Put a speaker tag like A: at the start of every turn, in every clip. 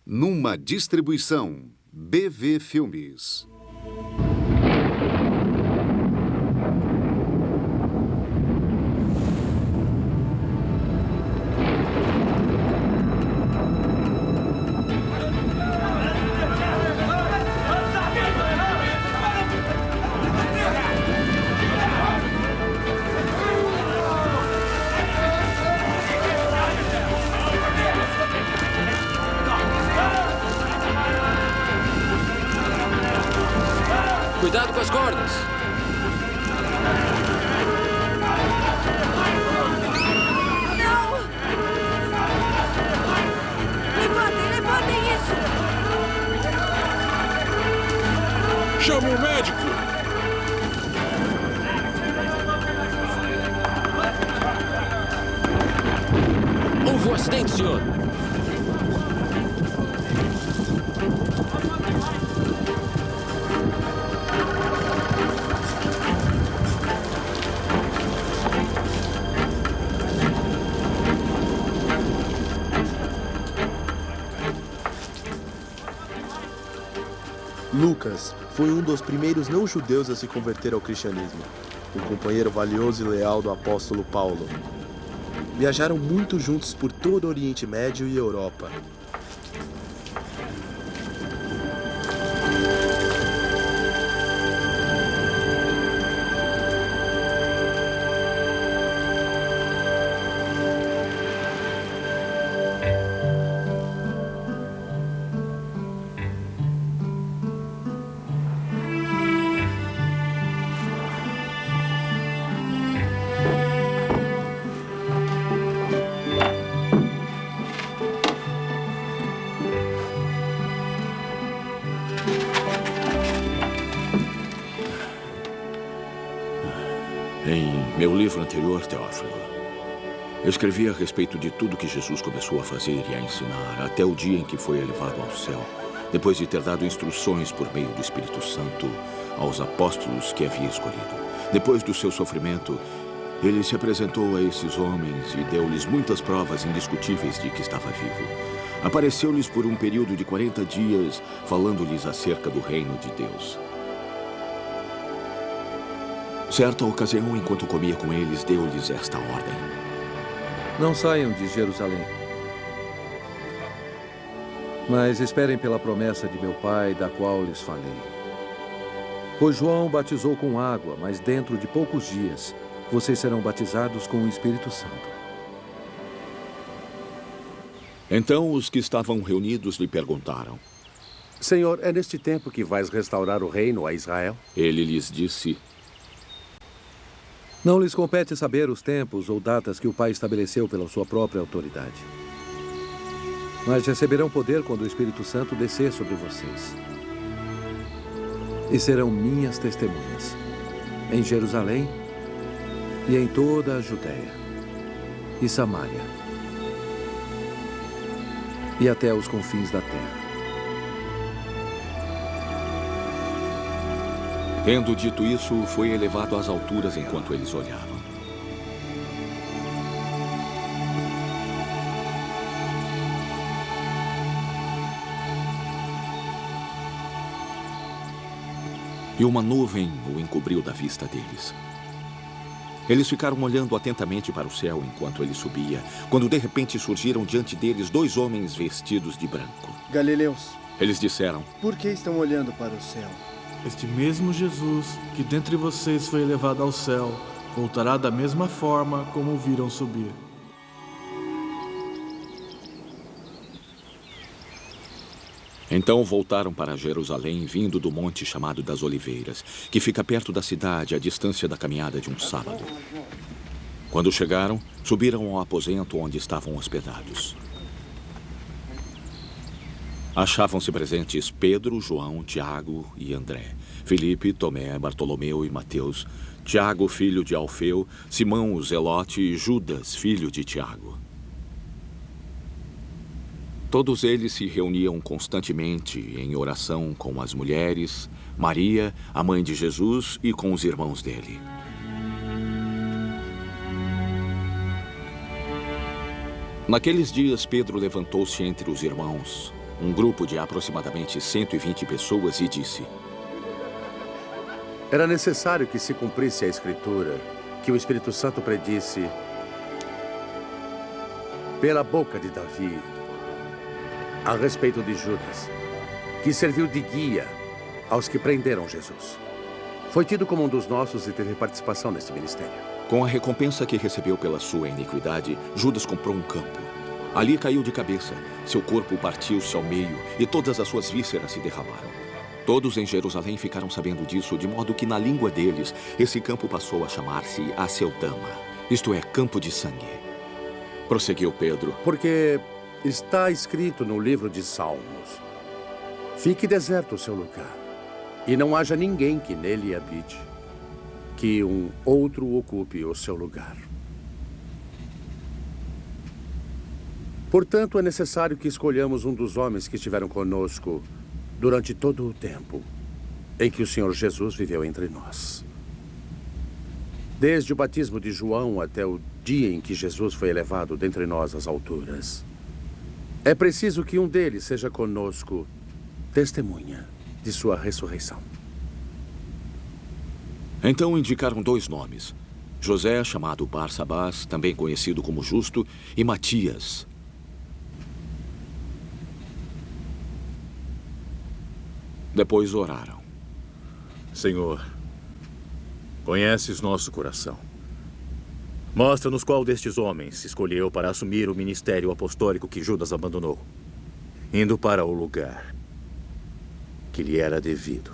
A: Numa distribuição BV Filmes.
B: Cuidado com as cordas.
C: Não! Levantem isso!
D: Chama o médico!
B: Houve um acidente, senhor.
E: Lucas foi um dos primeiros não-judeus a se converter ao cristianismo, um companheiro valioso e leal do apóstolo Paulo. Viajaram muito juntos por todo o Oriente Médio e Europa.
D: Em meu livro anterior, Teófilo, eu escrevi a respeito de tudo que Jesus começou a fazer e a ensinar até o dia em que foi elevado ao céu, depois de ter dado instruções por meio do Espírito Santo aos apóstolos que havia escolhido. Depois do seu sofrimento, ele se apresentou a esses homens e deu-lhes muitas provas indiscutíveis de que estava vivo. Apareceu-lhes por um período de 40 dias, falando-lhes acerca do reino de Deus. Certa ocasião, enquanto comia com eles, deu-lhes esta ordem:
F: Não saiam de Jerusalém, mas esperem pela promessa de meu Pai, da qual lhes falei. Pois João batizou com água, mas dentro de poucos dias, vocês serão batizados com o Espírito Santo.
D: Então os que estavam reunidos lhe perguntaram.
G: Senhor, é neste tempo que vais restaurar o reino a Israel?
D: Ele lhes disse:
F: Não lhes compete saber os tempos ou datas que o Pai estabeleceu pela sua própria autoridade. Mas receberão poder quando o Espírito Santo descer sobre vocês. E serão minhas testemunhas, em Jerusalém e em toda a Judéia e Samária e até os confins da terra.
D: Tendo dito isso, foi elevado às alturas enquanto eles olhavam. E uma nuvem o encobriu da vista deles. Eles ficaram olhando atentamente para o céu enquanto ele subia, quando de repente surgiram diante deles 2 homens vestidos de branco.
H: Galileus,
D: Eles disseram:
H: por que estão olhando para o céu?
I: Este mesmo Jesus, que dentre vocês foi elevado ao céu, voltará da mesma forma como o viram subir.
D: Então voltaram para Jerusalém, vindo do monte chamado das Oliveiras, que fica perto da cidade, à distância da caminhada de um sábado. Quando chegaram, subiram ao aposento onde estavam hospedados. Achavam-se presentes Pedro, João, Tiago e André, Filipe, Tomé, Bartolomeu e Mateus, Tiago, filho de Alfeu, Simão, o Zelote e Judas, filho de Tiago. Todos eles se reuniam constantemente em oração com as mulheres, Maria, a mãe de Jesus, e com os irmãos dele. Naqueles dias, Pedro levantou-se entre os irmãos um grupo de aproximadamente 120 pessoas e disse:
G: Era necessário que se cumprisse a Escritura, que o Espírito Santo predisse pela boca de Davi a respeito de Judas, que serviu de guia aos que prenderam Jesus. Foi tido como um dos nossos e teve participação nesse ministério.
D: Com a recompensa que recebeu pela sua iniquidade, Judas comprou um campo. Ali caiu de cabeça, seu corpo partiu-se ao meio e todas as suas vísceras se derramaram. Todos em Jerusalém ficaram sabendo disso, de modo que na língua deles, esse campo passou a chamar-se Aceldama, isto é, campo de sangue. Prosseguiu Pedro.
G: Porque está escrito no livro de Salmos: fique deserto o seu lugar, e não haja ninguém que nele habite, que um outro ocupe o seu lugar. Portanto, é necessário que escolhamos um dos homens que estiveram conosco durante todo o tempo em que o Senhor Jesus viveu entre nós. Desde o batismo de João até o dia em que Jesus foi elevado dentre nós às alturas. É preciso que um deles seja conosco testemunha de sua ressurreição.
D: Então indicaram 2 nomes: José, chamado Barsabás, também conhecido como Justo, e Matias. Depois oraram.
J: Senhor, conheces nosso coração. Mostra-nos qual destes homens escolheu para assumir o ministério apostólico que Judas abandonou, indo para o lugar que lhe era devido.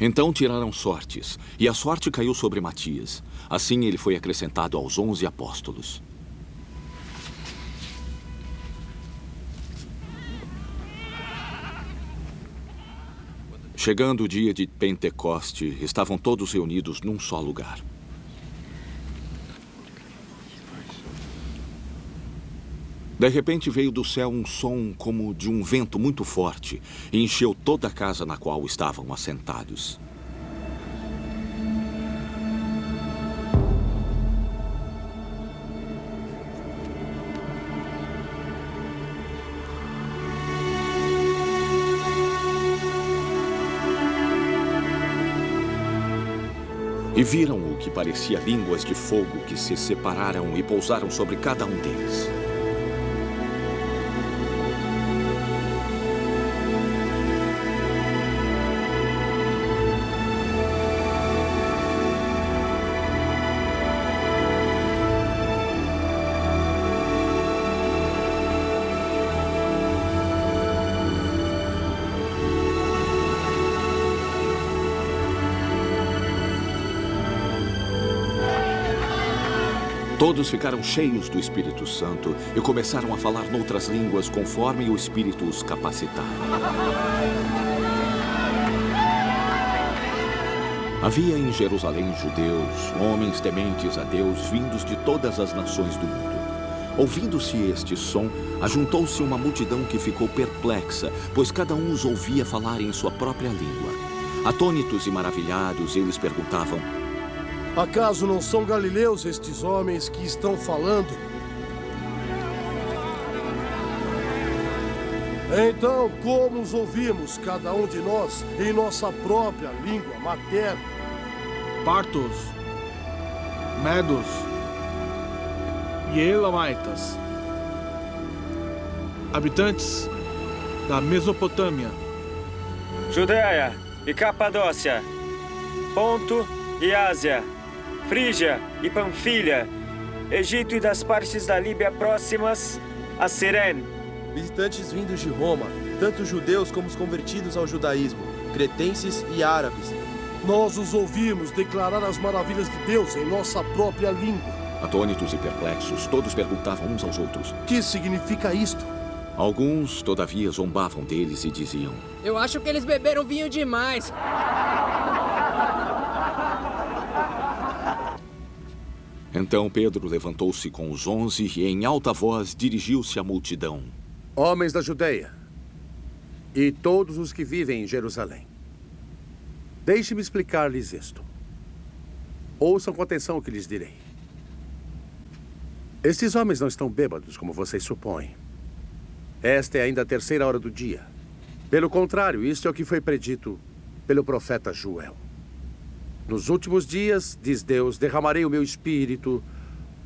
D: Então tiraram sortes, e a sorte caiu sobre Matias. Assim ele foi acrescentado aos 11 apóstolos. Chegando o dia de Pentecoste, estavam todos reunidos num só lugar. De repente veio do céu um som como de um vento muito forte e encheu toda a casa na qual estavam assentados. E viram o que parecia línguas de fogo que se separaram e pousaram sobre cada um deles. Todos ficaram cheios do Espírito Santo e começaram a falar noutras línguas conforme o Espírito os capacitava. Havia em Jerusalém judeus, homens tementes a Deus, vindos de todas as nações do mundo. Ouvindo-se este som, ajuntou-se uma multidão que ficou perplexa, pois cada um os ouvia falar em sua própria língua. Atônitos e maravilhados, eles perguntavam:
K: acaso não são galileus estes homens que estão falando? Então, como os ouvimos, cada um de nós, em nossa própria língua materna?
I: Partos, medos e elamitas, habitantes da Mesopotâmia,
L: Judeia e Capadócia, Ponto e Ásia, Frígia e Panfilha, Egito e das partes da Líbia próximas a Cirene.
E: Visitantes vindos de Roma, tanto judeus como os convertidos ao judaísmo, cretenses e árabes.
K: Nós os ouvimos declarar as maravilhas de Deus em nossa própria língua.
D: Atônitos e perplexos, todos perguntavam uns aos outros:
K: que significa isto?
D: Alguns, todavia, zombavam deles e diziam:
M: eu acho que eles beberam vinho demais.
D: Então Pedro levantou-se com os 11 e, em alta voz, dirigiu-se à multidão:
G: homens da Judeia e todos os que vivem em Jerusalém, deixe-me explicar-lhes isto. Ouçam com atenção o que lhes direi. Estes homens não estão bêbados, como vocês supõem. Esta é ainda a 3ª hora do dia. Pelo contrário, isto é o que foi predito pelo profeta Joel. Nos últimos dias, diz Deus, derramarei o meu espírito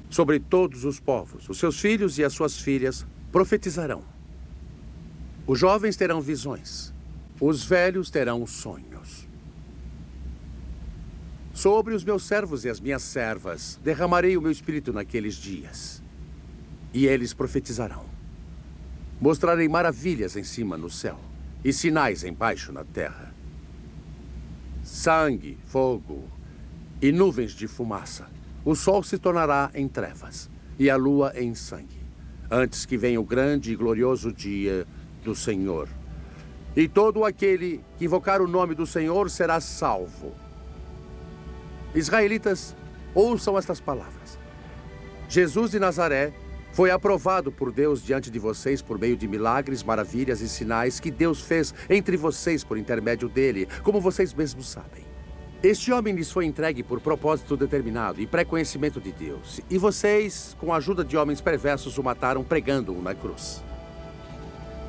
G: sobre todos os povos. Os seus filhos e as suas filhas profetizarão. Os jovens terão visões. Os velhos terão sonhos. Sobre os meus servos e as minhas servas, derramarei o meu espírito naqueles dias. E eles profetizarão. Mostrarei maravilhas em cima no céu e sinais embaixo na terra. Sangue, fogo e nuvens de fumaça. O sol se tornará em trevas e a lua em sangue, antes que venha o grande e glorioso dia do Senhor. E todo aquele que invocar o nome do Senhor será salvo. Israelitas, ouçam estas palavras. Jesus de Nazaré foi aprovado por Deus diante de vocês por meio de milagres, maravilhas e sinais que Deus fez entre vocês por intermédio dele, como vocês mesmos sabem. Este homem lhes foi entregue por propósito determinado e pré-conhecimento de Deus. E vocês, com a ajuda de homens perversos, o mataram pregando-o na cruz.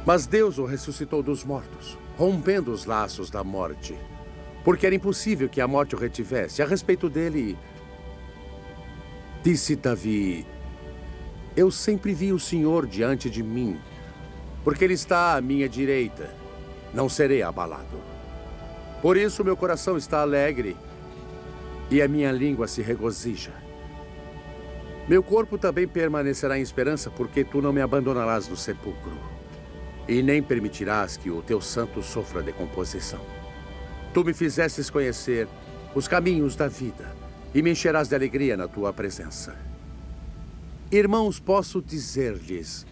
G: Mas Deus o ressuscitou dos mortos, rompendo os laços da morte, porque era impossível que a morte o retivesse. A respeito dele, disse Davi: eu sempre vi o Senhor diante de mim, porque ele está à minha direita. Não serei abalado. Por isso meu coração está alegre e a minha língua se regozija. Meu corpo também permanecerá em esperança, porque tu não me abandonarás no sepulcro e nem permitirás que o teu santo sofra decomposição. Tu me fizestes conhecer os caminhos da vida e me encherás de alegria na tua presença. Irmãos, posso dizer-lhes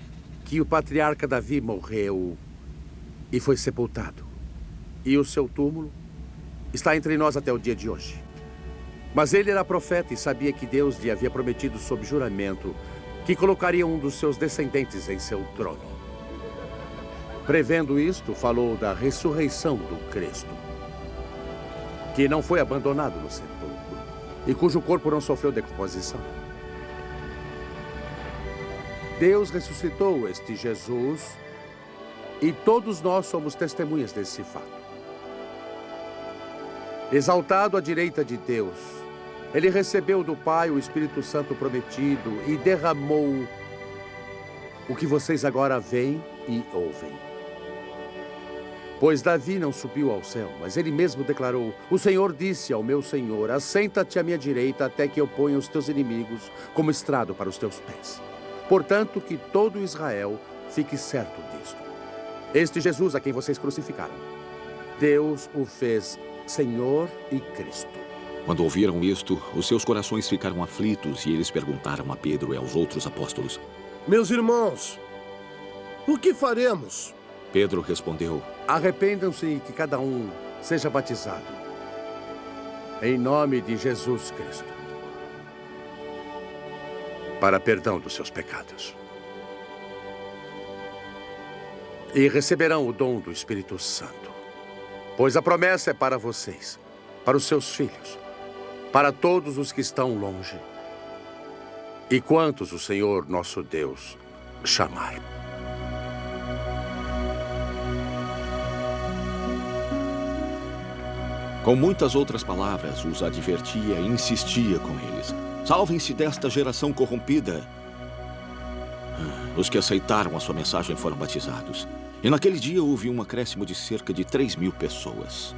G: que o patriarca Davi morreu e foi sepultado, e o seu túmulo está entre nós até o dia de hoje. Mas ele era profeta e sabia que Deus lhe havia prometido sob juramento que colocaria um dos seus descendentes em seu trono. Prevendo isto, falou da ressurreição do Cristo, que não foi abandonado no sepulcro e cujo corpo não sofreu decomposição. Deus ressuscitou este Jesus e todos nós somos testemunhas desse fato. Exaltado à direita de Deus, ele recebeu do Pai o Espírito Santo prometido e derramou o que vocês agora veem e ouvem. Pois Davi não subiu ao céu, mas ele mesmo declarou: o Senhor disse ao meu Senhor, assenta-te à minha direita até que eu ponha os teus inimigos como estrado para os teus pés. Portanto, que todo Israel fique certo disto. Este Jesus a quem vocês crucificaram, Deus o fez Senhor e Cristo.
D: Quando ouviram isto, os seus corações ficaram aflitos e eles perguntaram a Pedro e aos outros apóstolos:
K: meus irmãos, o que faremos?
D: Pedro respondeu:
G: arrependam-se e que cada um seja batizado em nome de Jesus Cristo, para perdão dos seus pecados. E receberão o dom do Espírito Santo, pois a promessa é para vocês, para os seus filhos, para todos os que estão longe e quantos o Senhor nosso Deus chamar.
D: Com muitas outras palavras, os advertia e insistia com eles: salvem-se desta geração corrompida. Os que aceitaram a sua mensagem foram batizados. E naquele dia houve um acréscimo de cerca de 3.000 pessoas.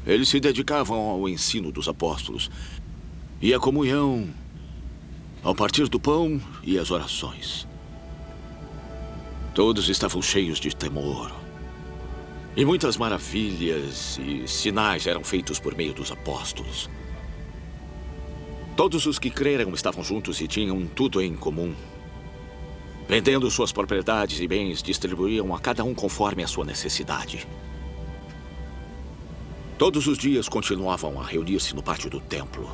D: Eles se dedicavam ao ensino dos apóstolos e à comunhão, ao partir do pão e às orações. Todos estavam cheios de temor. E muitas maravilhas e sinais eram feitos por meio dos apóstolos. Todos os que creram estavam juntos e tinham tudo em comum. Vendendo suas propriedades e bens, distribuíam a cada um conforme a sua necessidade. Todos os dias continuavam a reunir-se no pátio do templo.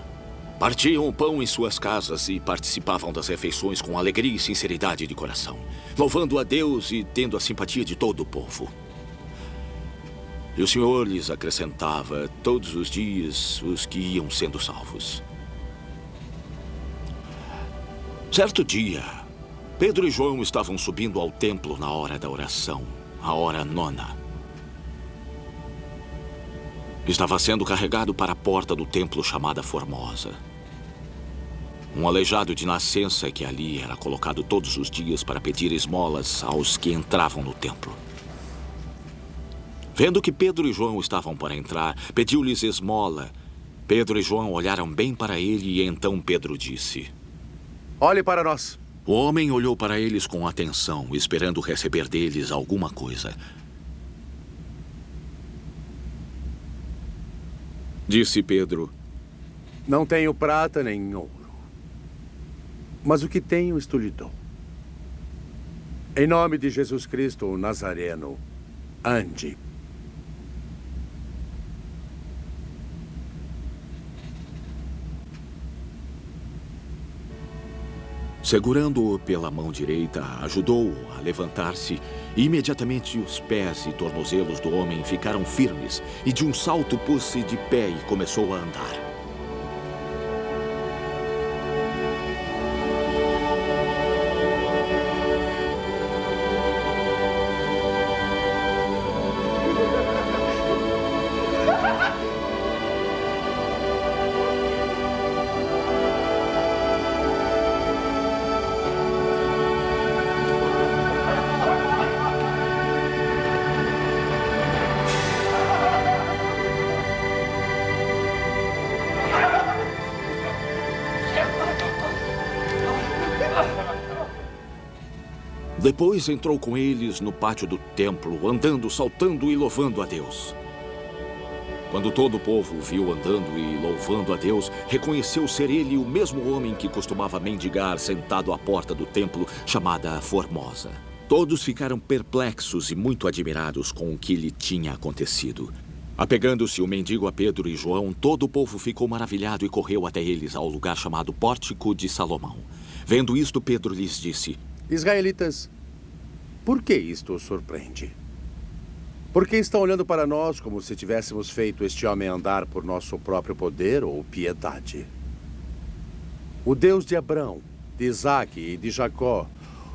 D: Partiam o pão em suas casas e participavam das refeições com alegria e sinceridade de coração, louvando a Deus e tendo a simpatia de todo o povo. E o Senhor lhes acrescentava todos os dias os que iam sendo salvos. Certo dia, Pedro e João estavam subindo ao templo na hora da oração, a hora 9. Estava sendo carregado para a porta do templo chamada Formosa. Um aleijado de nascença que ali era colocado todos os dias para pedir esmolas aos que entravam no templo. Vendo que Pedro e João estavam para entrar, pediu-lhes esmola. Pedro e João olharam bem para ele e então Pedro disse:
G: Olhe para nós.
D: O homem olhou para eles com atenção, esperando receber deles alguma coisa. Disse Pedro:
G: Não tenho prata nem ouro, mas o que tenho isto lhe dou. Em nome de Jesus Cristo, o Nazareno, ande.
D: Segurando-o pela mão direita, ajudou-o a levantar-se e imediatamente os pés e tornozelos do homem ficaram firmes e de um salto pôs-se de pé e começou a andar. Depois entrou com eles no pátio do templo, andando, saltando e louvando a Deus. Quando todo o povo o viu andando e louvando a Deus, reconheceu ser ele o mesmo homem que costumava mendigar sentado à porta do templo, chamada Formosa. Todos ficaram perplexos e muito admirados com o que lhe tinha acontecido. Apegando-se o mendigo a Pedro e João, todo o povo ficou maravilhado e correu até eles ao lugar chamado Pórtico de Salomão. Vendo isto, Pedro lhes disse:
G: Israelitas, por que isto os surpreende? Por que estão olhando para nós como se tivéssemos feito este homem andar por nosso próprio poder ou piedade? O Deus de Abraão, de Isaque e de Jacó,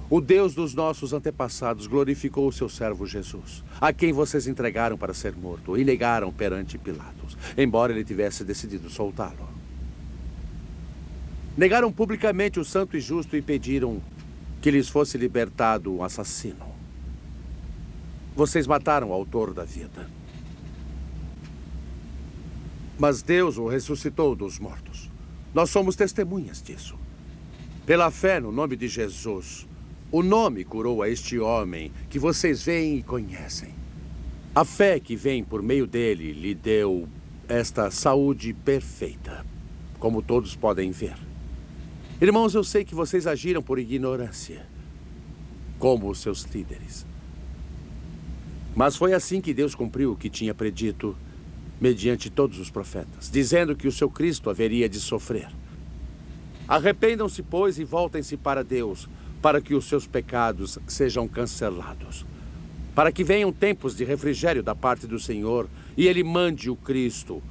G: o Deus dos nossos antepassados, glorificou o seu servo Jesus, a quem vocês entregaram para ser morto e negaram perante Pilatos, embora ele tivesse decidido soltá-lo. Negaram publicamente o santo e justo e pediram que lhes fosse libertado um assassino. Vocês mataram o autor da vida. Mas Deus o ressuscitou dos mortos. Nós somos testemunhas disso. Pela fé no nome de Jesus, o nome curou a este homem que vocês veem e conhecem. A fé que vem por meio dele lhe deu esta saúde perfeita, como todos podem ver. Irmãos, eu sei que vocês agiram por ignorância, como os seus líderes. Mas foi assim que Deus cumpriu o que tinha predito, mediante todos os profetas, dizendo que o seu Cristo haveria de sofrer. Arrependam-se, pois, e voltem-se para Deus, para que os seus pecados sejam cancelados, para que venham tempos de refrigério da parte do Senhor, e Ele mande o Cristo,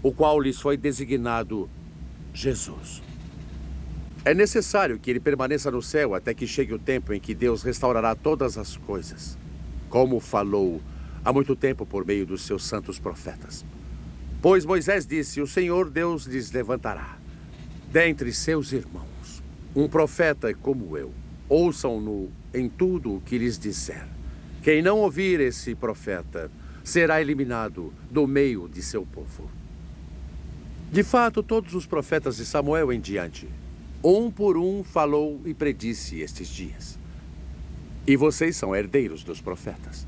G: o qual lhes foi designado Jesus. É necessário que ele permaneça no céu até que chegue o tempo em que Deus restaurará todas as coisas, como falou há muito tempo por meio dos seus santos profetas. Pois Moisés disse: o Senhor Deus lhes levantará, dentre seus irmãos, um profeta como eu. Ouçam-no em tudo o que lhes disser. Quem não ouvir esse profeta será eliminado do meio de seu povo. De fato, todos os profetas de Samuel em diante, um por um, falou e predisse estes dias. E vocês são herdeiros dos profetas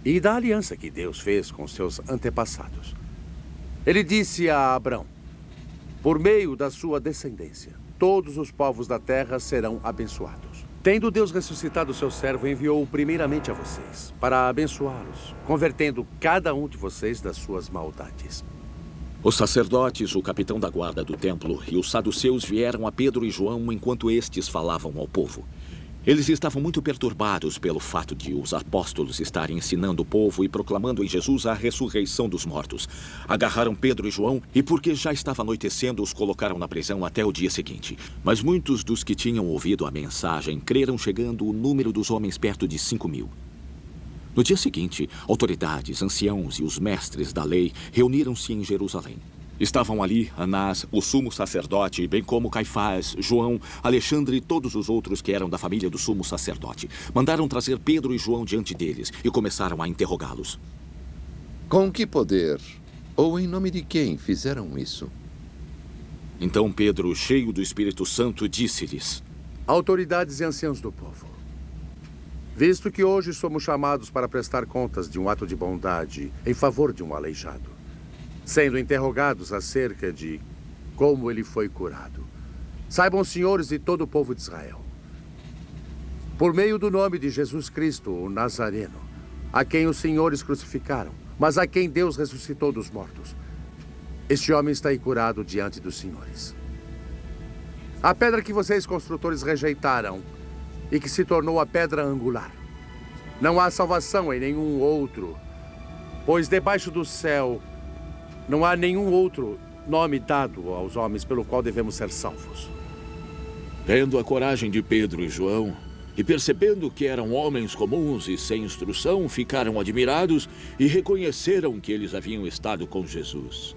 G: e da aliança que Deus fez com seus antepassados. Ele disse a Abraão: por meio da sua descendência, todos os povos da terra serão abençoados. Tendo Deus ressuscitado o seu servo, enviou-o primeiramente a vocês, para abençoá-los, convertendo cada um de vocês das suas maldades.
D: Os sacerdotes, o capitão da guarda do templo e os saduceus vieram a Pedro e João enquanto estes falavam ao povo. Eles estavam muito perturbados pelo fato de os apóstolos estarem ensinando o povo e proclamando em Jesus a ressurreição dos mortos. Agarraram Pedro e João e, porque já estava anoitecendo, os colocaram na prisão até o dia seguinte. Mas muitos dos que tinham ouvido a mensagem creram, chegando o número dos homens perto de 5.000. No dia seguinte, autoridades, anciãos e os mestres da lei reuniram-se em Jerusalém. Estavam ali Anás, o sumo sacerdote, bem como Caifás, João, Alexandre e todos os outros que eram da família do sumo sacerdote. Mandaram trazer Pedro e João diante deles e começaram a interrogá-los.
N: Com que poder ou em nome de quem fizeram isso?
D: Então Pedro, cheio do Espírito Santo, disse-lhes:
G: autoridades e anciãos do povo, visto que hoje somos chamados para prestar contas de um ato de bondade em favor de um aleijado, sendo interrogados acerca de como ele foi curado. Saibam, senhores e todo o povo de Israel, por meio do nome de Jesus Cristo, o Nazareno, a quem os senhores crucificaram, mas a quem Deus ressuscitou dos mortos, este homem está aí curado diante dos senhores. A pedra que vocês, construtores, rejeitaram e que se tornou a pedra angular. Não há salvação em nenhum outro, pois debaixo do céu não há nenhum outro nome dado aos homens pelo qual devemos ser salvos.
D: Vendo a coragem de Pedro e João, e percebendo que eram homens comuns e sem instrução, ficaram admirados e reconheceram que eles haviam estado com Jesus.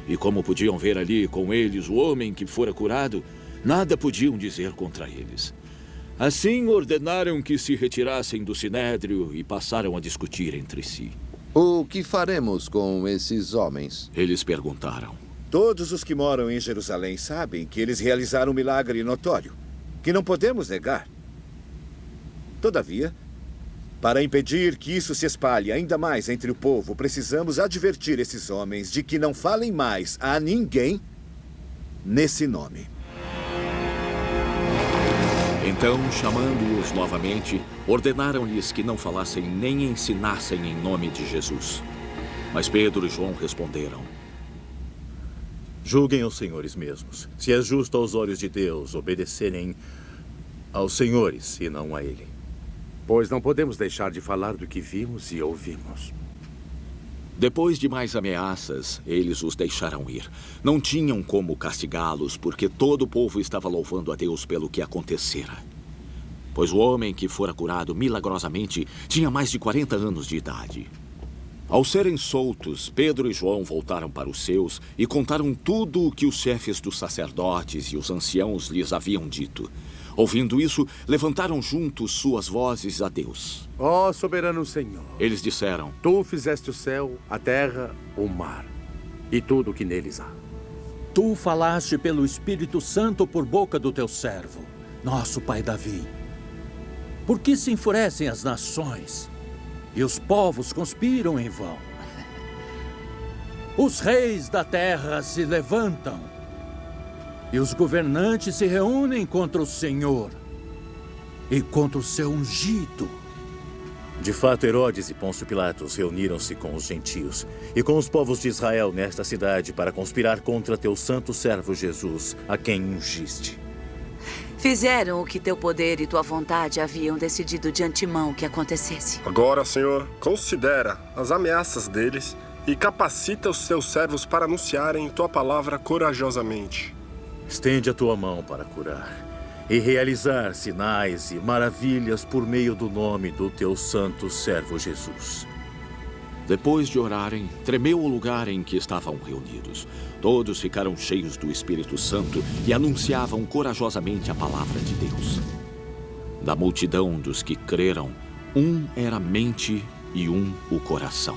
D: E como podiam ver ali com eles o homem que fora curado, nada podiam dizer contra eles. Assim ordenaram que se retirassem do sinédrio e passaram a discutir entre si.
N: O que faremos com esses homens?
D: Eles perguntaram.
O: Todos os que moram em Jerusalém sabem que eles realizaram um milagre notório, que não podemos negar. Todavia, para impedir que isso se espalhe ainda mais entre o povo, precisamos advertir esses homens de que não falem mais a ninguém nesse nome.
D: Então, chamando-os novamente, ordenaram-lhes que não falassem nem ensinassem em nome de Jesus. Mas Pedro e João responderam:
J: julguem os senhores mesmos, se é justo aos olhos de Deus obedecerem aos senhores e não a ele.
G: Pois não podemos deixar de falar do que vimos e ouvimos.
D: Depois de mais ameaças, eles os deixaram ir. Não tinham como castigá-los, porque todo o povo estava louvando a Deus pelo que acontecera. Pois o homem que fora curado milagrosamente tinha mais de 40 anos de idade. Ao serem soltos, Pedro e João voltaram para os seus e contaram tudo o que os chefes dos sacerdotes e os anciãos lhes haviam dito. Ouvindo isso, levantaram juntos suas vozes a Deus.
G: Ó soberano Senhor,
D: eles disseram:
G: tu fizeste o céu, a terra, o mar e tudo o que neles há.
P: Tu falaste pelo Espírito Santo por boca do teu servo, nosso pai Davi. Por que se enfurecem as nações e os povos conspiram em vão? Os reis da terra se levantam e os governantes se reúnem contra o Senhor e contra o seu ungido.
J: De fato, Herodes e Pôncio Pilatos reuniram-se com os gentios e com os povos de Israel nesta cidade para conspirar contra teu santo servo Jesus, a quem ungiste.
C: Fizeram o que teu poder e tua vontade haviam decidido de antemão que acontecesse.
K: Agora, Senhor, considera as ameaças deles e capacita os teus servos para anunciarem tua palavra corajosamente.
J: Estende a tua mão para curar e realizar sinais e maravilhas por meio do nome do teu santo servo Jesus.
D: Depois de orarem, tremeu o lugar em que estavam reunidos. Todos ficaram cheios do Espírito Santo e anunciavam corajosamente a palavra de Deus. Da multidão dos que creram, um era a mente e um o coração.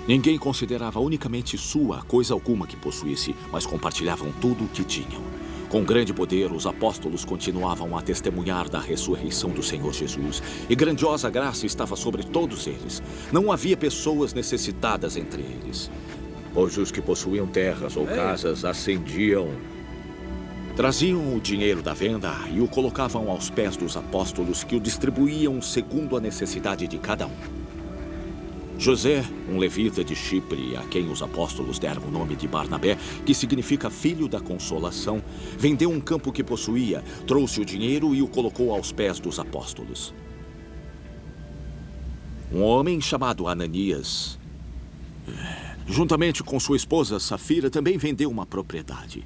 D: Ninguém considerava unicamente sua coisa alguma que possuísse, mas compartilhavam tudo o que tinham. Com grande poder, os apóstolos continuavam a testemunhar da ressurreição do Senhor Jesus, e grandiosa graça estava sobre todos eles. Não havia pessoas necessitadas entre eles, pois os que possuíam terras ou casas ascendiam, traziam o dinheiro da venda e o colocavam aos pés dos apóstolos, que o distribuíam segundo a necessidade de cada um. José, um levita de Chipre, a quem os apóstolos deram o nome de Barnabé, que significa filho da consolação, vendeu um campo que possuía, trouxe o dinheiro e o colocou aos pés dos apóstolos. Um homem chamado Ananias, juntamente com sua esposa Safira, também vendeu uma propriedade.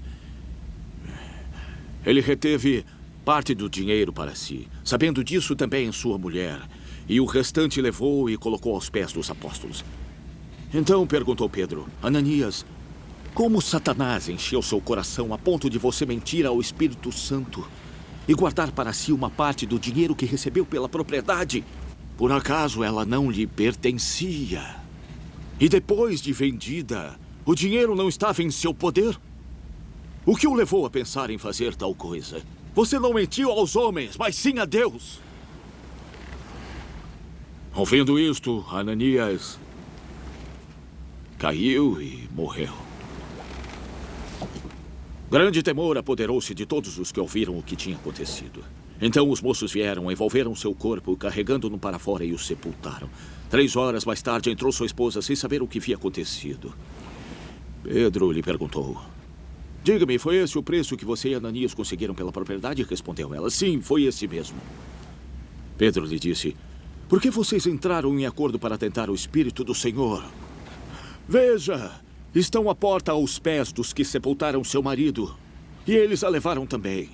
D: Ele reteve parte do dinheiro para si, sabendo disso também sua mulher, e o restante levou e colocou aos pés dos apóstolos. Então perguntou Pedro: Ananias, como Satanás encheu seu coração a ponto de você mentir ao Espírito Santo e guardar para si uma parte do dinheiro que recebeu pela propriedade? Por acaso ela não lhe pertencia? E depois de vendida, o dinheiro não estava em seu poder? O que o levou a pensar em fazer tal coisa? Você não mentiu aos homens, mas sim a Deus. Ouvindo isto, Ananias caiu e morreu. Grande temor apoderou-se de todos os que ouviram o que tinha acontecido. Então os moços vieram, envolveram seu corpo, carregando-no para fora e o sepultaram. 3 horas mais tarde entrou sua esposa sem saber o que havia acontecido. Pedro lhe perguntou: Diga-me, foi esse o preço que você e Ananias conseguiram pela propriedade? Respondeu ela: Sim, foi esse mesmo. Pedro lhe disse: Por que vocês entraram em acordo para tentar o Espírito do Senhor? Veja, estão à porta aos pés dos que sepultaram seu marido, e eles a levaram também.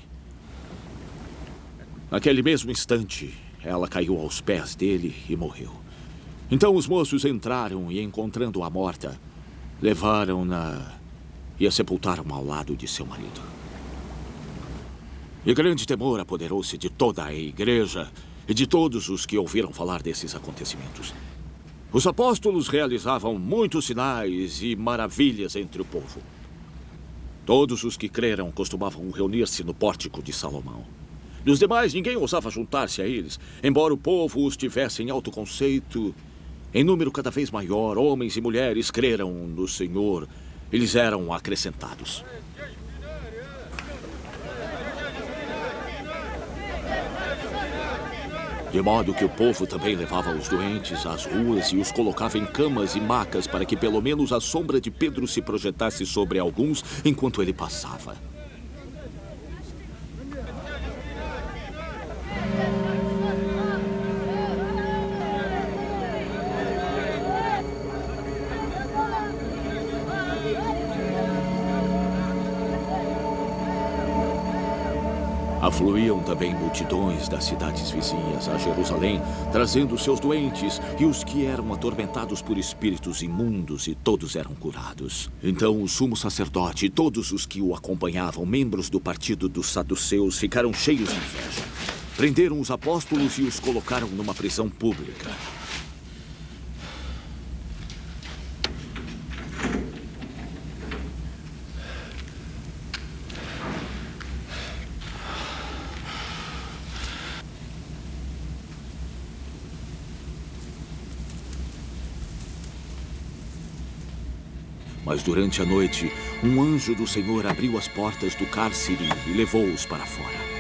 D: Naquele mesmo instante, ela caiu aos pés dele e morreu. Então os moços entraram e, encontrando-a morta, levaram-na e a sepultaram ao lado de seu marido. E grande temor apoderou-se de toda a igreja e de todos os que ouviram falar desses acontecimentos. Os apóstolos realizavam muitos sinais e maravilhas entre o povo. Todos os que creram costumavam reunir-se no pórtico de Salomão. Dos demais, ninguém ousava juntar-se a eles, embora o povo os tivesse em alto conceito. Em número cada vez maior, homens e mulheres creram no Senhor. Eles eram acrescentados. De modo que o povo também levava os doentes às ruas e os colocava em camas e macas para que pelo menos a sombra de Pedro se projetasse sobre alguns enquanto ele passava. Afluíam também multidões das cidades vizinhas a Jerusalém, trazendo seus doentes e os que eram atormentados por espíritos imundos, e todos eram curados. Então o sumo sacerdote e todos os que o acompanhavam, membros do partido dos saduceus, ficaram cheios de inveja. Prenderam os apóstolos e os colocaram numa prisão pública. Mas durante a noite, um anjo do Senhor abriu as portas do cárcere e levou-os para fora.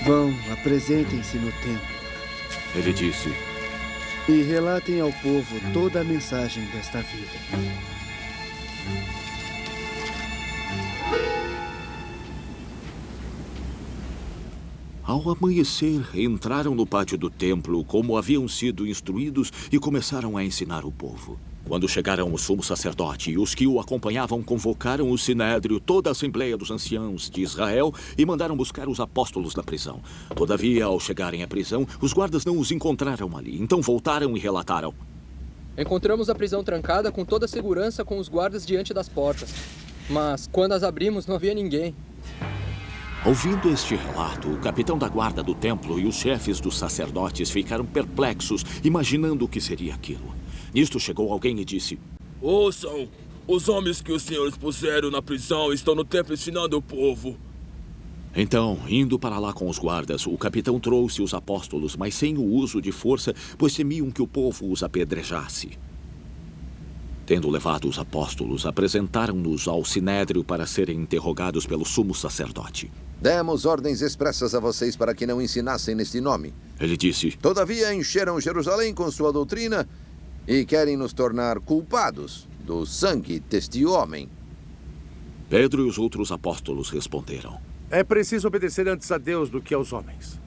H: Vão, apresentem-se no templo.
D: Ele disse:
H: E relatem ao povo toda a mensagem desta vida.
D: Ao amanhecer, entraram no pátio do templo como haviam sido instruídos e começaram a ensinar o povo. Quando chegaram o sumo sacerdote e os que o acompanhavam, convocaram o sinédrio, toda a assembleia dos anciãos de Israel, e mandaram buscar os apóstolos na prisão. Todavia, ao chegarem à prisão, os guardas não os encontraram ali. Então voltaram e relataram:
M: Encontramos a prisão trancada com toda a segurança, com os guardas diante das portas. Mas, quando as abrimos, não havia ninguém.
D: Ouvindo este relato, o capitão da guarda do templo e os chefes dos sacerdotes ficaram perplexos, imaginando o que seria aquilo. Nisto chegou alguém e disse:
Q: Ouçam! Os homens que os senhores puseram na prisão estão no templo ensinando o povo.
D: Então, indo para lá com os guardas, o capitão trouxe os apóstolos, mas sem o uso de força, pois temiam que o povo os apedrejasse. Tendo levado os apóstolos, apresentaram-nos ao sinédrio para serem interrogados pelo sumo sacerdote.
N: Demos ordens expressas a vocês para que não ensinassem neste nome.
D: Ele disse:
N: Todavia encheram Jerusalém com sua doutrina e querem nos tornar culpados do sangue deste homem.
D: Pedro e os outros apóstolos responderam:
G: É preciso obedecer antes a Deus do que aos homens.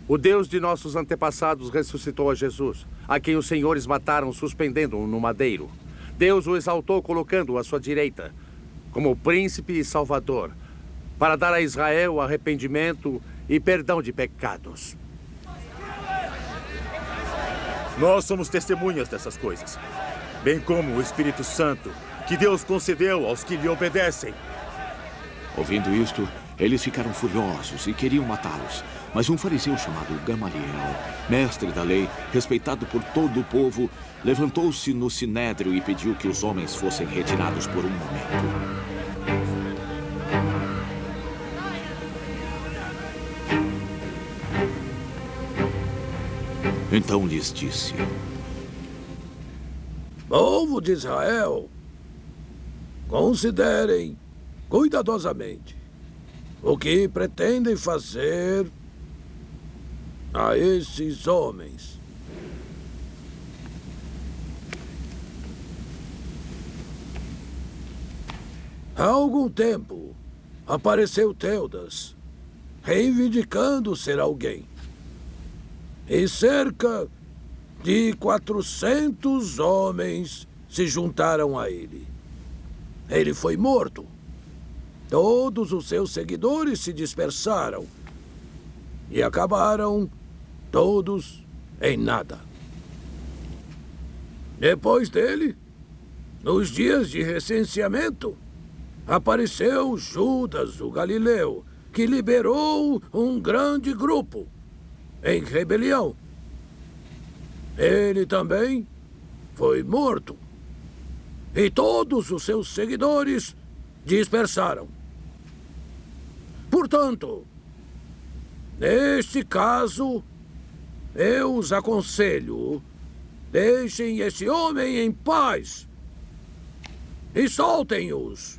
G: O Deus de nossos antepassados ressuscitou a Jesus, a quem os senhores mataram suspendendo-o no madeiro. Deus o exaltou colocando-o à sua direita, como príncipe e salvador, para dar a Israel arrependimento e perdão de pecados.
J: Nós somos testemunhas dessas coisas, bem como o Espírito Santo, que Deus concedeu aos que lhe obedecem.
D: Ouvindo isto, eles ficaram furiosos e queriam matá-los. Mas um fariseu chamado Gamaliel, mestre da lei, respeitado por todo o povo, levantou-se no sinédrio e pediu que os homens fossem retirados por um momento. Então lhes disse:
R: Povo de Israel, considerem cuidadosamente o que pretendem fazer a esses homens. Há algum tempo, apareceu Teudas, reivindicando ser alguém. E cerca de 400 homens se juntaram a ele. Ele foi morto. Todos os seus seguidores se dispersaram e acabaram todos em nada. Depois dele, nos dias de recenseamento, apareceu Judas, o Galileu, que liberou um grande grupo em rebelião. Ele também foi morto. E todos os seus seguidores dispersaram. Portanto, neste caso, eu os aconselho, deixem esse homem em paz e soltem-os.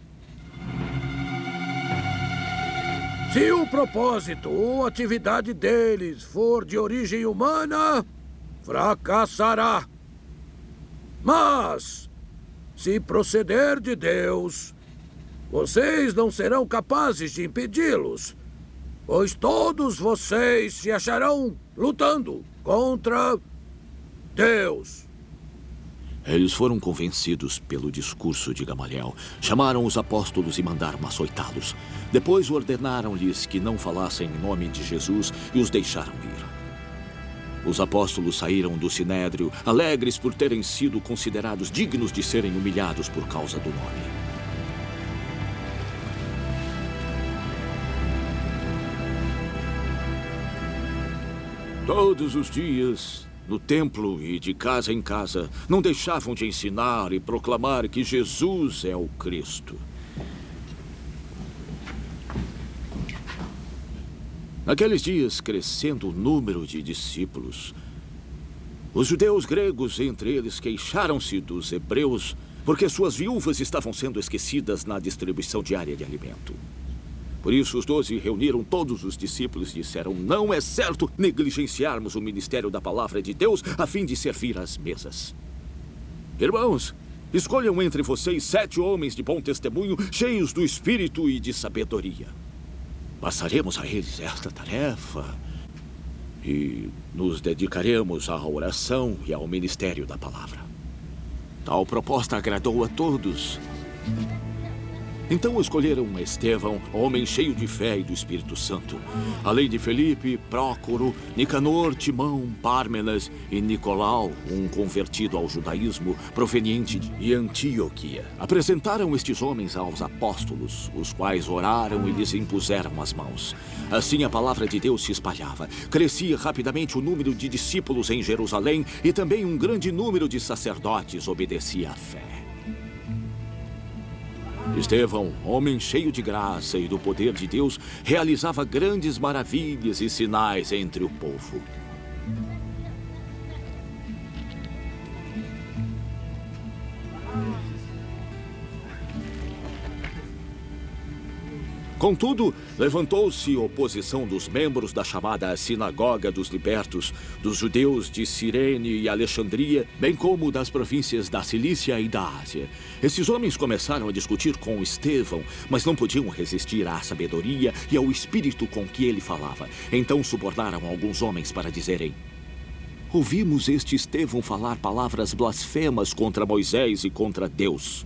R: Se o propósito ou atividade deles for de origem humana, fracassará. Mas, se proceder de Deus, vocês não serão capazes de impedi-los, pois todos vocês se acharão lutando contra Deus.
D: Eles foram convencidos pelo discurso de Gamaliel, chamaram os apóstolos e mandaram açoitá-los. Depois ordenaram-lhes que não falassem em nome de Jesus e os deixaram ir. Os apóstolos saíram do sinédrio, alegres por terem sido considerados dignos de serem humilhados por causa do nome. Todos os dias, no templo e de casa em casa, não deixavam de ensinar e proclamar que Jesus é o Cristo. Naqueles dias, crescendo o número de discípulos, os judeus gregos, entre eles, queixaram-se dos hebreus porque suas viúvas estavam sendo esquecidas na distribuição diária de alimento. Por isso, os 12 reuniram todos os discípulos e disseram: não é certo negligenciarmos o ministério da palavra de Deus a fim de servir às mesas. Irmãos, escolham entre vocês 7 homens de bom testemunho, cheios do espírito e de sabedoria. Passaremos a eles esta tarefa e nos dedicaremos à oração e ao ministério da palavra. Tal proposta agradou a todos. Então escolheram Estevão, homem cheio de fé e do Espírito Santo, além de Felipe, Prócoro, Nicanor, Timão, Pármenas e Nicolau, um convertido ao judaísmo proveniente de Antioquia. Apresentaram estes homens aos apóstolos, os quais oraram e lhes impuseram as mãos. Assim a palavra de Deus se espalhava. Crescia rapidamente o número de discípulos em Jerusalém e também um grande número de sacerdotes obedecia à fé. Estevão, homem cheio de graça e do poder de Deus, realizava grandes maravilhas e sinais entre o povo. Contudo, levantou-se oposição dos membros da chamada Sinagoga dos Libertos, dos judeus de Cirene e Alexandria, bem como das províncias da Cilícia e da Ásia. Esses homens começaram a discutir com Estevão, mas não podiam resistir à sabedoria e ao espírito com que ele falava. Então subornaram alguns homens para dizerem: ouvimos este Estevão falar palavras blasfemas contra Moisés e contra Deus.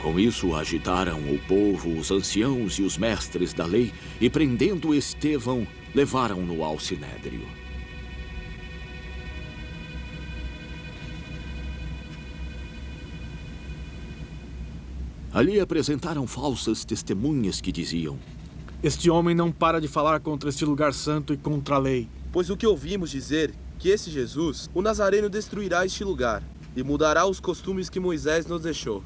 D: Com isso, agitaram o povo, os anciãos e os mestres da lei, e prendendo Estevão, levaram-no ao sinédrio. Ali apresentaram falsas testemunhas que diziam:
I: este homem não para de falar contra este lugar santo e contra a lei.
E: Pois o que ouvimos dizer, que esse Jesus, o Nazareno, destruirá este lugar e mudará os costumes que Moisés nos deixou.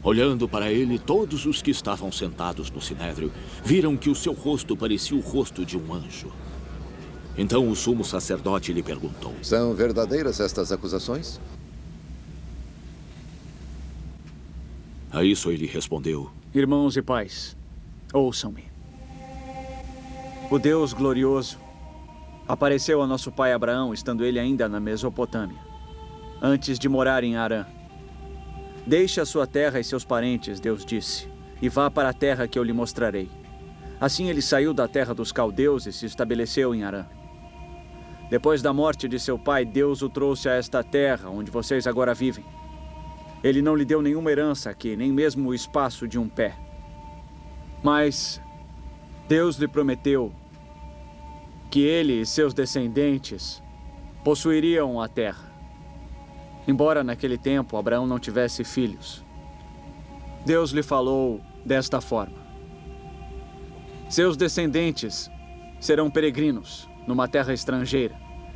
D: Olhando para ele, todos os que estavam sentados no sinédrio viram que o seu rosto parecia o rosto de um anjo. Então o sumo sacerdote lhe perguntou:
N: são verdadeiras estas acusações?
D: A isso ele respondeu:
S: irmãos e pais, ouçam-me. O Deus glorioso apareceu a nosso pai Abraão, estando ele ainda na Mesopotâmia, antes de morar em Harã. Deixe a sua terra e seus parentes, Deus disse, e vá para a terra que eu lhe mostrarei. Assim ele saiu da terra dos caldeus e se estabeleceu em Harã. Depois da morte de seu pai, Deus o trouxe a esta terra, onde vocês agora vivem. Ele não lhe deu nenhuma herança aqui, nem mesmo o espaço de um pé. Mas Deus lhe prometeu que ele e seus descendentes possuiriam a terra. Embora naquele tempo Abraão não tivesse filhos, Deus lhe falou desta forma: seus descendentes serão peregrinos numa terra estrangeira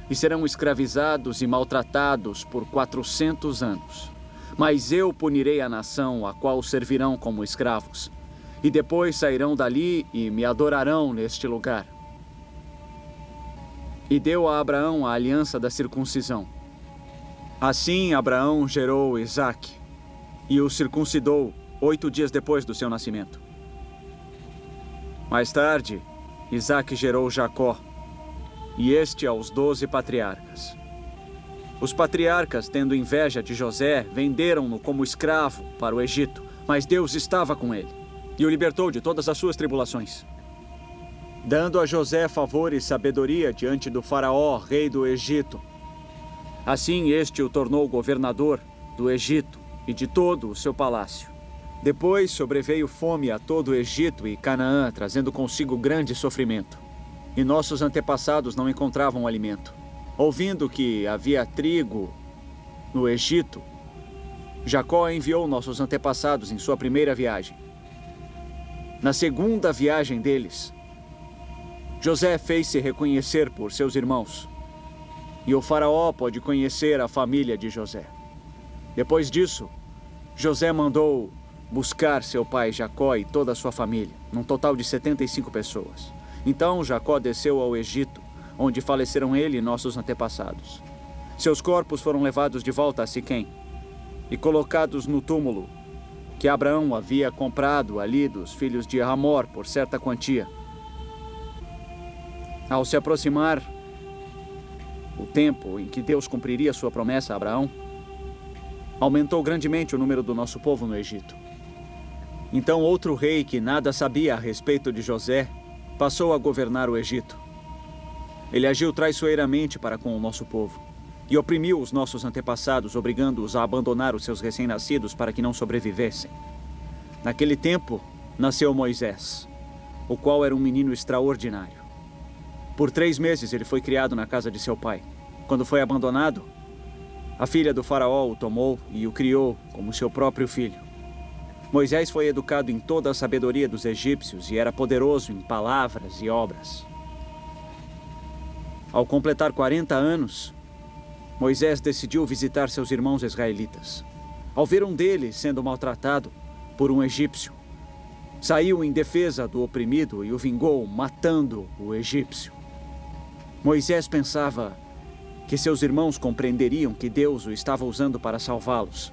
S: e serão escravizados e maltratados por 400 anos. Mas eu punirei a nação a qual servirão como escravos, e depois sairão dali e me adorarão neste lugar. E deu a Abraão a aliança da circuncisão. Assim Abraão gerou Isaque e o circuncidou 8 dias depois do seu nascimento. Mais tarde, Isaque gerou Jacó, e este aos 12 patriarcas. Os patriarcas, tendo inveja de José, venderam-no como escravo para o Egito, mas Deus estava com ele e o libertou de todas as suas tribulações, dando a José favor e sabedoria diante do faraó, rei do Egito. Assim este o tornou governador do Egito e de todo o seu palácio. Depois sobreveio fome a todo o Egito e Canaã, trazendo consigo grande sofrimento. E nossos antepassados não encontravam alimento. Ouvindo que havia trigo no Egito, Jacó enviou nossos antepassados em sua primeira viagem. Na segunda viagem deles, José fez-se reconhecer por seus irmãos, e o faraó pôde conhecer a família de José. Depois disso, José mandou buscar seu pai Jacó e toda a sua família, num total de 75 pessoas. Então Jacó desceu ao Egito, onde faleceram ele e nossos antepassados. Seus corpos foram levados de volta a Siquém e colocados no túmulo que Abraão havia comprado ali dos filhos de Hamor por certa quantia. Ao se aproximar o tempo em que Deus cumpriria sua promessa a Abraão, aumentou grandemente o número do nosso povo no Egito. Então outro rei que nada sabia a respeito de José passou a governar o Egito. Ele agiu traiçoeiramente para com o nosso povo e oprimiu os nossos antepassados, obrigando-os a abandonar os seus recém-nascidos para que não sobrevivessem. Naquele tempo, nasceu Moisés, o qual era um menino extraordinário. Por 3 meses ele foi criado na casa de seu pai. Quando foi abandonado, a filha do faraó o tomou e o criou como seu próprio filho. Moisés foi educado em toda a sabedoria dos egípcios e era poderoso em palavras e obras. Ao completar 40 anos, Moisés decidiu visitar seus irmãos israelitas. Ao ver um deles sendo maltratado por um egípcio, saiu em defesa do oprimido e o vingou, matando o egípcio. Moisés pensava que seus irmãos compreenderiam que Deus o estava usando para salvá-los,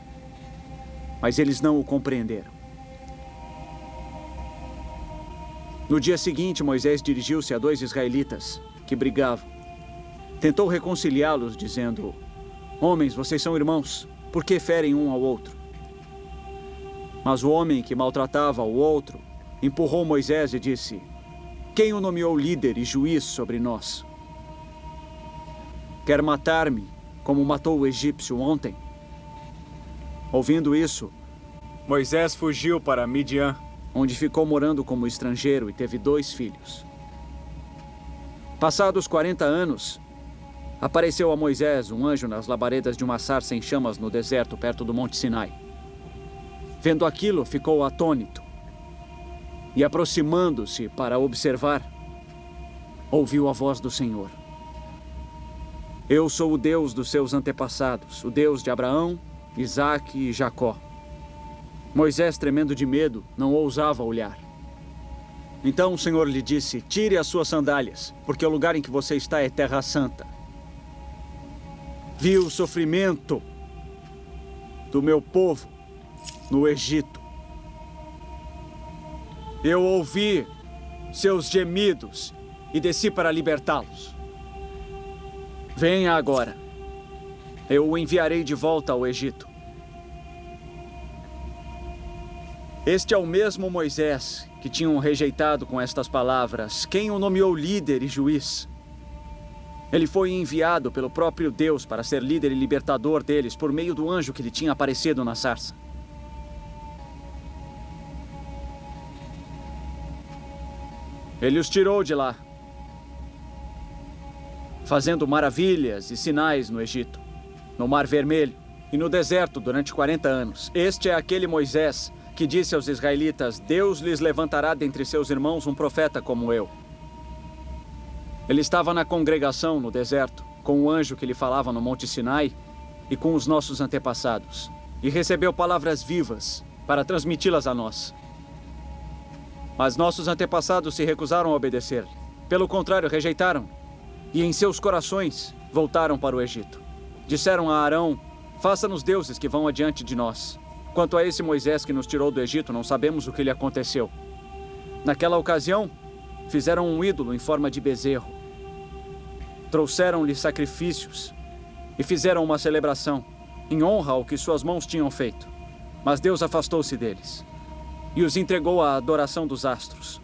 S: mas eles não o compreenderam. No dia seguinte, Moisés dirigiu-se a 2 israelitas que brigavam. Tentou reconciliá-los, dizendo: "Homens, vocês são irmãos, por que ferem um ao outro?" Mas o homem que maltratava o outro empurrou Moisés e disse: "Quem o nomeou líder e juiz sobre nós? Quer matar-me, como matou o egípcio ontem?" Ouvindo isso, Moisés fugiu para Midian, onde ficou morando como estrangeiro e teve 2 filhos. Passados 40 anos, apareceu a Moisés um anjo nas labaredas de uma sarça em chamas no deserto, perto do Monte Sinai. Vendo aquilo, ficou atônito e, aproximando-se para observar, ouviu a voz do Senhor: "Eu sou o Deus dos seus antepassados, o Deus de Abraão, Isaque e Jacó." Moisés, tremendo de medo, não ousava olhar. Então o Senhor lhe disse: "Tire as suas sandálias, porque o lugar em que você está é terra santa. Vi o sofrimento do meu povo no Egito. Eu ouvi seus gemidos e desci para libertá-los. Venha agora. Eu o enviarei de volta ao Egito." Este é o mesmo Moisés que tinham rejeitado com estas palavras: "Quem o nomeou líder e juiz?" Ele foi enviado pelo próprio Deus para ser líder e libertador deles por meio do anjo que lhe tinha aparecido na sarça. Ele os tirou de lá, fazendo maravilhas e sinais no Egito, no Mar Vermelho e no deserto durante 40 anos. Este é aquele Moisés que disse aos israelitas: "Deus lhes levantará dentre seus irmãos um profeta como eu." Ele estava na congregação no deserto, com o anjo que lhe falava no Monte Sinai e com os nossos antepassados, e recebeu palavras vivas para transmiti-las a nós. Mas nossos antepassados se recusaram a obedecer. Pelo contrário, rejeitaram, e em seus corações voltaram para o Egito. Disseram a Arão: "Faça-nos deuses que vão adiante de nós. Quanto a esse Moisés que nos tirou do Egito, não sabemos o que lhe aconteceu." Naquela ocasião, fizeram um ídolo em forma de bezerro. Trouxeram-lhe sacrifícios e fizeram uma celebração em honra ao que suas mãos tinham feito. Mas Deus afastou-se deles e os entregou à adoração dos astros,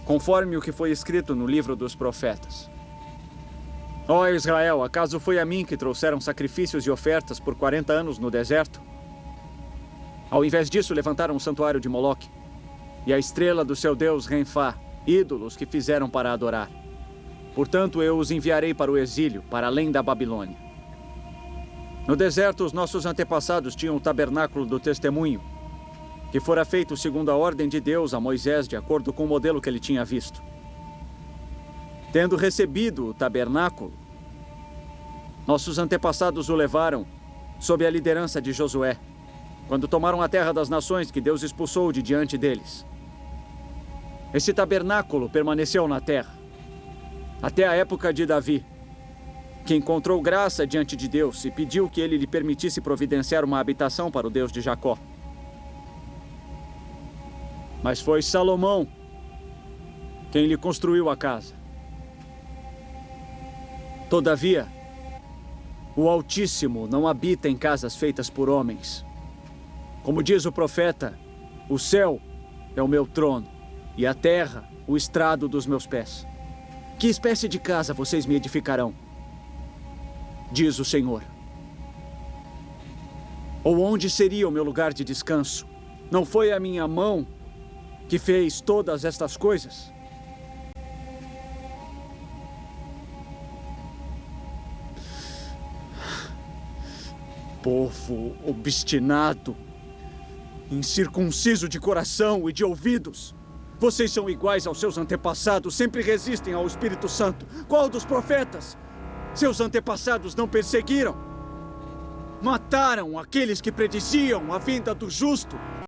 S: conforme o que foi escrito no livro dos profetas. Ó Israel, acaso foi a mim que trouxeram sacrifícios e ofertas por 40 anos no deserto? Ao invés disso, levantaram um santuário de Moloque e a estrela do seu deus Renfá, ídolos que fizeram para adorar. Portanto, eu os enviarei para o exílio, para além da Babilônia. No deserto, os nossos antepassados tinham o tabernáculo do testemunho, que fora feito segundo a ordem de Deus a Moisés, de acordo com o modelo que ele tinha visto. Tendo recebido o tabernáculo, nossos antepassados o levaram sob a liderança de Josué, quando tomaram a terra das nações que Deus expulsou de diante deles. Esse tabernáculo permaneceu na terra até a época de Davi, que encontrou graça diante de Deus e pediu que ele lhe permitisse providenciar uma habitação para o Deus de Jacó. Mas foi Salomão quem lhe construiu a casa. Todavia, o Altíssimo não habita em casas feitas por homens. Como diz o profeta: "O céu é o meu trono e a terra o estrado dos meus pés. Que espécie de casa vocês me edificarão? Diz o Senhor. Ou onde seria o meu lugar de descanso? Não foi a minha mão que fez todas estas coisas? Povo obstinado, incircunciso de coração e de ouvidos. Vocês são iguais aos seus antepassados, sempre resistem ao Espírito Santo. Qual dos profetas? Seus antepassados não perseguiram? Mataram aqueles que prediziam a vinda do justo